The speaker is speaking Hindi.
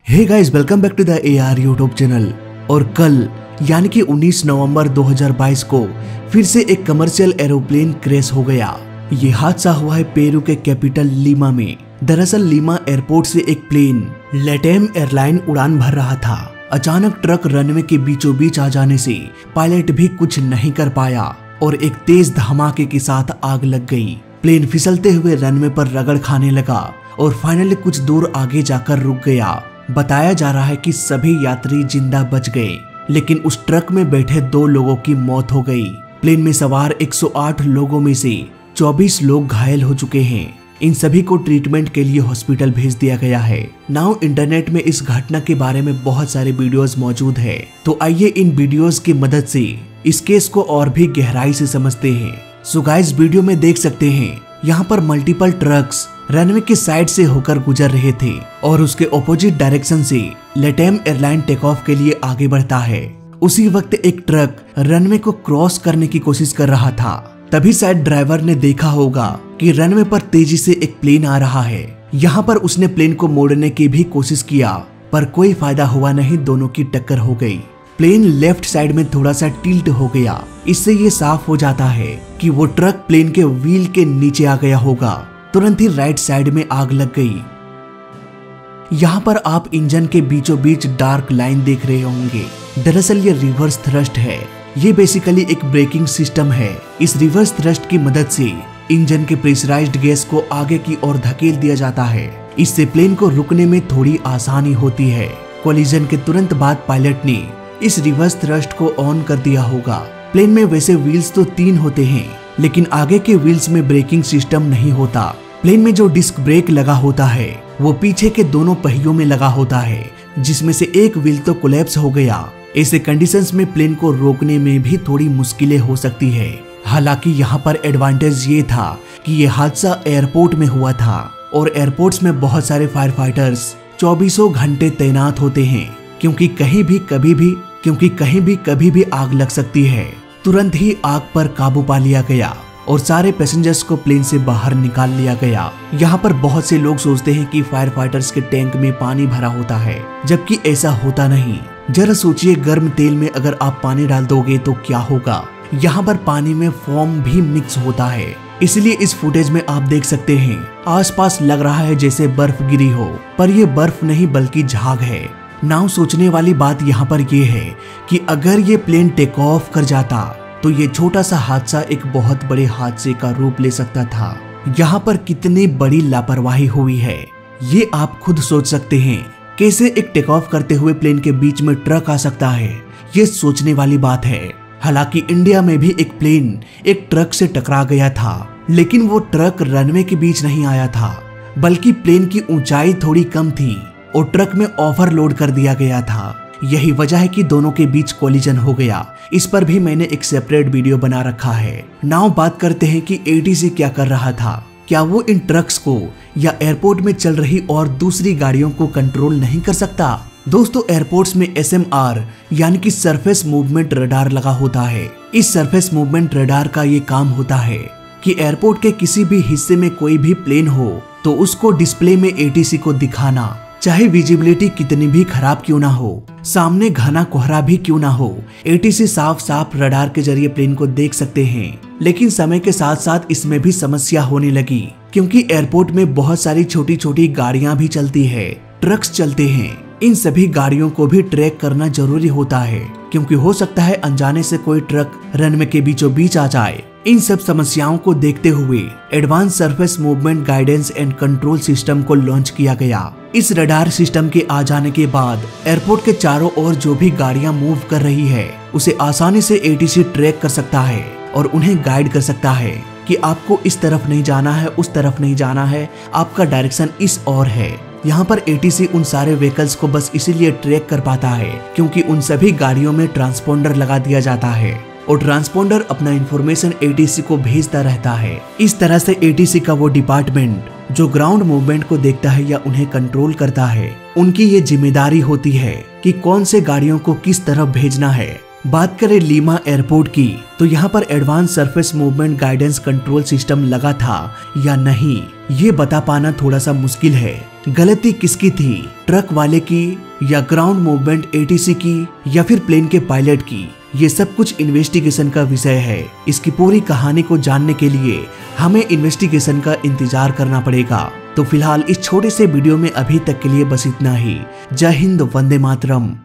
Hey guys, welcome back to the AR YouTube channel. और कल यानी कि 19 नवंबर 2022 को फिर से एक कमर्शियल एरोप्लेन क्रैश हो गया। ये हादसा हुआ है पेरू के कैपिटल लीमा में। दरअसल लीमा एयरपोर्ट से एक प्लेन लेटेम एयरलाइन उड़ान भर रहा था। अचानक ट्रक रनवे के बीचों बीच आ जाने से पायलट भी कुछ नहीं कर पाया और एक तेज धमाके के साथ आग लग गई। प्लेन फिसलते हुए रनवे पर रगड़ खाने लगा और फाइनली कुछ दूर आगे जाकर रुक गया। बताया जा रहा है कि सभी यात्री जिंदा बच गए, लेकिन उस ट्रक में बैठे 2 लोगों की मौत हो गई। प्लेन में सवार 108 लोगों में से 24 लोग घायल हो चुके हैं। इन सभी को ट्रीटमेंट के लिए हॉस्पिटल भेज दिया गया है। नाउ इंटरनेट में इस घटना के बारे में बहुत सारे वीडियोस मौजूद है, तो आइए इन वीडियोस की मदद से इस केस को और भी गहराई से समझते हैं। सो गाइस, वीडियो में देख सकते हैं यहाँ पर मल्टीपल ट्रक्स रनवे के साइड से होकर गुजर रहे थे और उसके ऑपोजिट डायरेक्शन से लेटेम एयरलाइन टेक ऑफ के लिए आगे बढ़ता है। उसी वक्त एक ट्रक रनवे को क्रॉस करने की कोशिश कर रहा था। तभी शायद ड्राइवर ने देखा होगा कि रनवे पर तेजी से एक प्लेन आ रहा है। यहाँ पर उसने प्लेन को मोड़ने की भी कोशिश किया, पर कोई फायदा हुआ नहीं। दोनों की टक्कर हो गई। प्लेन लेफ्ट साइड में थोड़ा सा टिल्ट हो गया। इससे ये साफ हो जाता है कि वो ट्रक प्लेन के व्हील के नीचे आ गया होगा। तुरंत ही राइट साइड में आग लग गई। यहाँ पर आप इंजन के बीचों बीच डार्क लाइन देख रहे होंगे। दरअसल ये रिवर्स थ्रस्ट है। ये बेसिकली एक ब्रेकिंग सिस्टम है। इस रिवर्स थ्रस्ट की मदद से इंजन के प्रेशराइज्ड गैस को आगे की ओर धकेल दिया जाता है। इससे प्लेन को रुकने में थोड़ी आसानी होती है। कोलिजन के तुरंत बाद पायलट ने इस रिवर्स थ्रस्ट को ऑन कर दिया होगा। प्लेन में वैसे व्हील्स तो 3 होते हैं, लेकिन आगे के व्हील्स में ब्रेकिंग सिस्टम नहीं होता। प्लेन में जो डिस्क ब्रेक लगा होता है वो पीछे के दोनों पहियों में लगा होता है, जिसमें से एक व्हील तो कोलैप्स हो गया। ऐसे कंडीशंस में प्लेन को रोकने में भी थोड़ी मुश्किलें हो सकती है। हालांकि यहाँ पर एडवांटेज ये था कि ये हादसा एयरपोर्ट में हुआ था और एयरपोर्ट्स में बहुत सारे फायर फाइटर्स 24 घंटे तैनात होते हैं, क्योंकि कहीं भी कभी भी आग लग सकती है। तुरंत ही आग पर काबू पा लिया गया और सारे पैसेंजर्स को प्लेन से बाहर निकाल लिया गया। यहाँ पर बहुत से लोग सोचते हैं कि फायर फाइटर्स के टैंक में पानी भरा होता है, जबकि ऐसा होता नहीं। जरा सोचिए, गर्म तेल में अगर आप पानी डाल दोगे तो क्या होगा। यहाँ पर पानी में फोम भी मिक्स होता है। इसलिए इस फुटेज में आप देख सकते हैं आसपास लग रहा है जैसे बर्फ गिरी हो, पर यह बर्फ नहीं बल्कि झाग है। नाउ सोचने वाली बात यहाँ पर यह है कि अगर ये प्लेन टेक ऑफ कर जाता तो ये छोटा सा हादसा एक बहुत बड़े हादसे का रूप ले सकता था। यहाँ पर कितनी बड़ी लापरवाही हुई है ये आप खुद सोच सकते हैं। कैसे एक टेक ऑफ करते हुए प्लेन के बीच में ट्रक आ सकता है, ये सोचने वाली बात है। हालांकि इंडिया में भी एक प्लेन एक ट्रक से टकरा गया था, लेकिन वो ट्रक रनवे के बीच नहीं आया था, बल्कि प्लेन की ऊंचाई थोड़ी कम थी और ट्रक में ओवरलोड कर दिया गया था। यही वजह है कि दोनों के बीच कोलिजन हो गया। इस पर भी मैंने एक सेपरेट वीडियो बना रखा है। नाउ बात करते हैं कि ATC क्या कर रहा था। क्या वो इन ट्रक्स को या एयरपोर्ट में चल रही और दूसरी गाड़ियों को कंट्रोल नहीं कर सकता? दोस्तों, एयरपोर्ट्स में SMR यानी कि सरफेस मूवमेंट रडार लगा होता है। इस सरफेस मूवमेंट रडार का ये काम होता है कि एयरपोर्ट के किसी भी हिस्से में कोई भी प्लेन हो तो उसको डिस्प्ले में ATC को दिखाना, चाहे विजिबिलिटी कितनी भी खराब क्यों ना हो, सामने घना कोहरा भी क्यों ना हो, ATC साफ साफ रडार के जरिए प्लेन को देख सकते हैं। लेकिन समय के साथ साथ इसमें भी समस्या होने लगी, क्योंकि एयरपोर्ट में बहुत सारी छोटी छोटी गाड़ियां भी चलती है, ट्रक्स चलते हैं। इन सभी गाड़ियों को भी ट्रैक करना जरूरी होता है, क्योंकि हो सकता है अनजाने से कोई ट्रक रनवे के बीचों बीच आ जाए। इन सब समस्याओं को देखते हुए advance surface movement guidance and control system को लॉन्च किया गया। इस रडार सिस्टम के आ जाने के बाद एयरपोर्ट के चारों ओर जो भी गाड़ियां मूव कर रही है उसे आसानी से ATC ट्रैक कर सकता है और उन्हें गाइड कर सकता है कि आपको इस तरफ नहीं जाना है, उस तरफ नहीं जाना है, आपका डायरेक्शन इस ओर है। यहाँ पर ATC उन सारे व्हीकल्स को बस इसीलिए ट्रैक कर पाता है क्योंकि उन सभी गाड़ियों में ट्रांसपोंडर लगा दिया जाता है और ट्रांसपोंडर अपना इंफॉर्मेशन ATC को भेजता रहता है। इस तरह से ATC का वो डिपार्टमेंट जो ग्राउंड मूवमेंट को देखता है या उन्हें कंट्रोल करता है, उनकी ये जिम्मेदारी होती है कि कौन से गाड़ियों को किस तरफ भेजना है। बात करें लीमा एयरपोर्ट की, तो यहाँ पर advance surface movement guidance control system लगा था या नहीं, ये बता पाना थोड़ा सा मुश्किल है। गलती किसकी थी, ट्रक वाले की या ग्राउंड मूवमेंट एटीसी की या फिर प्लेन के पायलट की, ये सब कुछ इन्वेस्टिगेशन का विषय है। इसकी पूरी कहानी को जानने के लिए हमें इन्वेस्टिगेशन का इंतजार करना पड़ेगा। तो फिलहाल इस छोटे से वीडियो में अभी तक के लिए बस इतना ही। जय हिंद, वंदे मातरम।